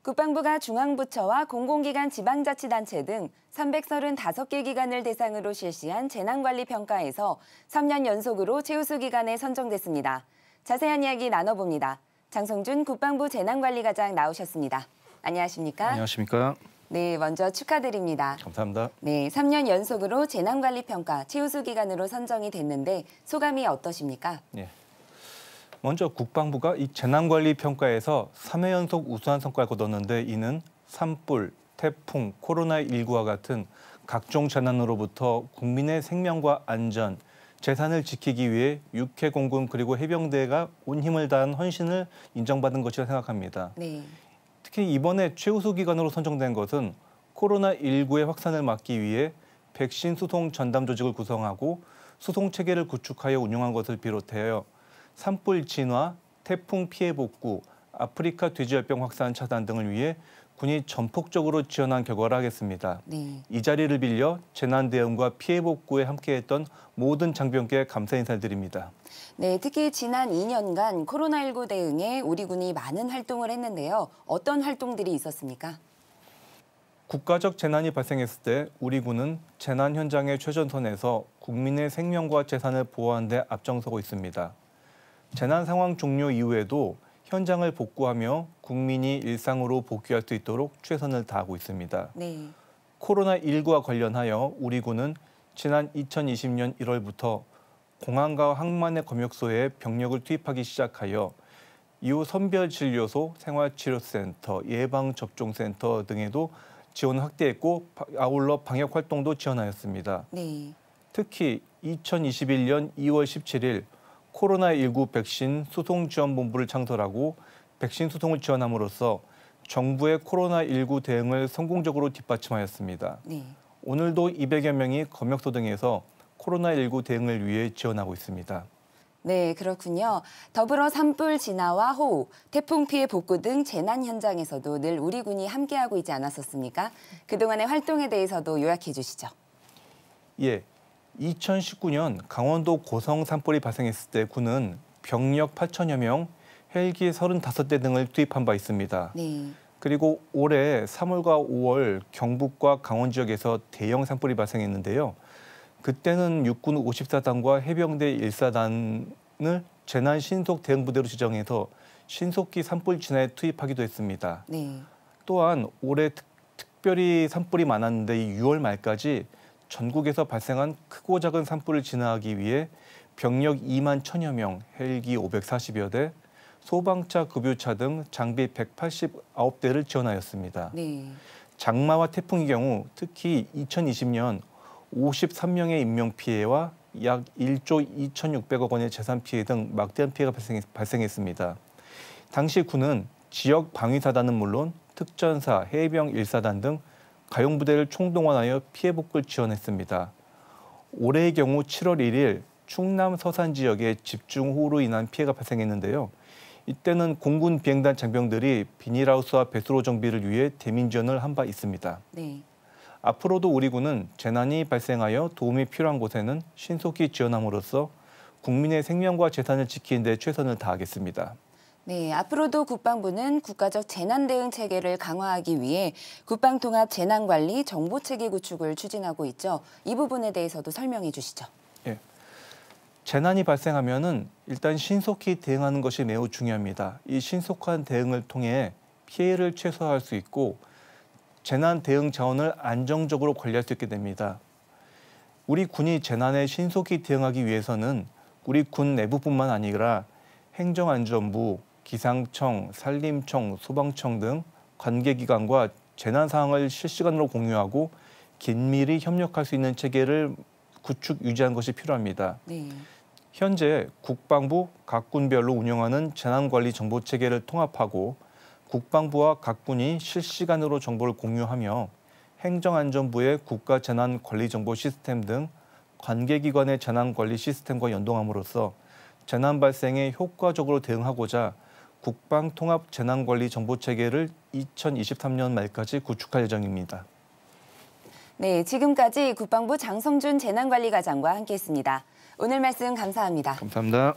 국방부가 중앙부처와 공공기관 지방자치단체 등 335개 기관을 대상으로 실시한 재난관리평가에서 3년 연속으로 최우수 기관에 선정됐습니다. 자세한 이야기 나눠봅니다. 장성준 국방부 재난관리과장 나오셨습니다. 안녕하십니까? 안녕하십니까? 네, 먼저 축하드립니다. 감사합니다. 네, 3년 연속으로 재난관리평가 최우수 기관으로 선정이 됐는데 소감이 어떠십니까? 네. 먼저 국방부가 이 재난관리평가에서 3회 연속 우수한 성과를 거뒀는데 이는 산불, 태풍, 코로나19와 같은 각종 재난으로부터 국민의 생명과 안전, 재산을 지키기 위해 육해공군 그리고 해병대가 온 힘을 다한 헌신을 인정받은 것이라 생각합니다. 네. 특히 이번에 최우수 기관으로 선정된 것은 코로나19의 확산을 막기 위해 백신 수송 전담 조직을 구성하고 수송 체계를 구축하여 운영한 것을 비롯하여 산불 진화, 태풍 피해 복구, 아프리카 돼지열병 확산 차단 등을 위해 군이 전폭적으로 지원한 결과라 하겠습니다. 네. 이 자리를 빌려 재난 대응과 피해 복구에 함께했던 모든 장병께 감사 인사를 드립니다. 네, 특히 지난 2년간 코로나19 대응에 우리 군이 많은 활동을 했는데요. 어떤 활동들이 있었습니까? 국가적 재난이 발생했을 때 우리 군은 재난 현장의 최전선에서 국민의 생명과 재산을 보호하는 데 앞장서고 있습니다. 재난 상황 종료 이후에도 현장을 복구하며 국민이 일상으로 복귀할 수 있도록 최선을 다하고 있습니다. 네. 코로나19와 관련하여 우리 군은 지난 2020년 1월부터 공항과 항만의 검역소에 병력을 투입하기 시작하여 이후 선별진료소, 생활치료센터, 예방접종센터 등에도 지원을 확대했고 아울러 방역 활동도 지원하였습니다. 네. 특히 2021년 2월 17일 코로나19 백신 수송지원본부를 창설하고 백신 수송을 지원함으로써 정부의 코로나19 대응을 성공적으로 뒷받침하였습니다. 네. 오늘도 200여 명이 검역소 등에서 코로나19 대응을 위해 지원하고 있습니다. 네, 그렇군요. 더불어 산불 진화와 호우, 태풍 피해 복구 등 재난 현장에서도 늘 우리 군이 함께하고 있지 않았었습니까? 그동안의 활동에 대해서도 요약해 주시죠. 예, 2019년 강원도 고성 산불이 발생했을 때 군은 병력 8천여 명, 헬기 35대 등을 투입한 바 있습니다. 네. 그리고 올해 3월과 5월 경북과 강원 지역에서 대형 산불이 발생했는데요. 그때는 육군 54단과 해병대 1사단을 재난 신속 대응부대로 지정해서 신속히 산불 진화에 투입하기도 했습니다. 네. 또한 올해 특별히 산불이 많았는데 이 6월 말까지 전국에서 발생한 크고 작은 산불을 진화하기 위해 병력 2만 1천여 명, 헬기 540여 대, 소방차, 급유차 등 장비 189대를 지원하였습니다. 네. 장마와 태풍의 경우 특히 2020년 53명의 인명피해와 약 1조 2,600억 원의 재산 피해 등 막대한 피해가 발생했습니다. 당시 군은 지역 방위사단은 물론 특전사, 해병 1사단 등 가용부대를 총동원하여 피해 복구를 지원했습니다. 올해의 경우 7월 1일 충남 서산 지역에 집중호우로 인한 피해가 발생했는데요. 이때는 공군 비행단 장병들이 비닐하우스와 배수로 정비를 위해 대민 지원을 한 바 있습니다. 네. 앞으로도 우리 군은 재난이 발생하여 도움이 필요한 곳에는 신속히 지원함으로써 국민의 생명과 재산을 지키는 데 최선을 다하겠습니다. 네, 앞으로도 국방부는 국가적 재난 대응 체계를 강화하기 위해 국방통합 재난관리 정보체계 구축을 추진하고 있죠. 이 부분에 대해서도 설명해 주시죠. 예. 재난이 발생하면은 일단 신속히 대응하는 것이 매우 중요합니다. 이 신속한 대응을 통해 피해를 최소화할 수 있고 재난 대응 자원을 안정적으로 관리할 수 있게 됩니다. 우리 군이 재난에 신속히 대응하기 위해서는 우리 군 내부뿐만 아니라 행정안전부, 기상청, 산림청, 소방청 등 관계기관과 재난 상황을 실시간으로 공유하고 긴밀히 협력할 수 있는 체계를 구축, 유지하는 것이 필요합니다. 네. 현재 국방부 각 군별로 운영하는 재난관리 정보체계를 통합하고 국방부와 각 군이 실시간으로 정보를 공유하며 행정안전부의 국가재난관리정보 시스템 등 관계기관의 재난관리 시스템과 연동함으로써 재난 발생에 효과적으로 대응하고자 국방통합 재난관리 정보체계를 2023년 말까지 구축할 예정입니다. 네, 지금까지 국방부 장성준 재난관리과장과 함께했습니다. 오늘 말씀 감사합니다. 감사합니다.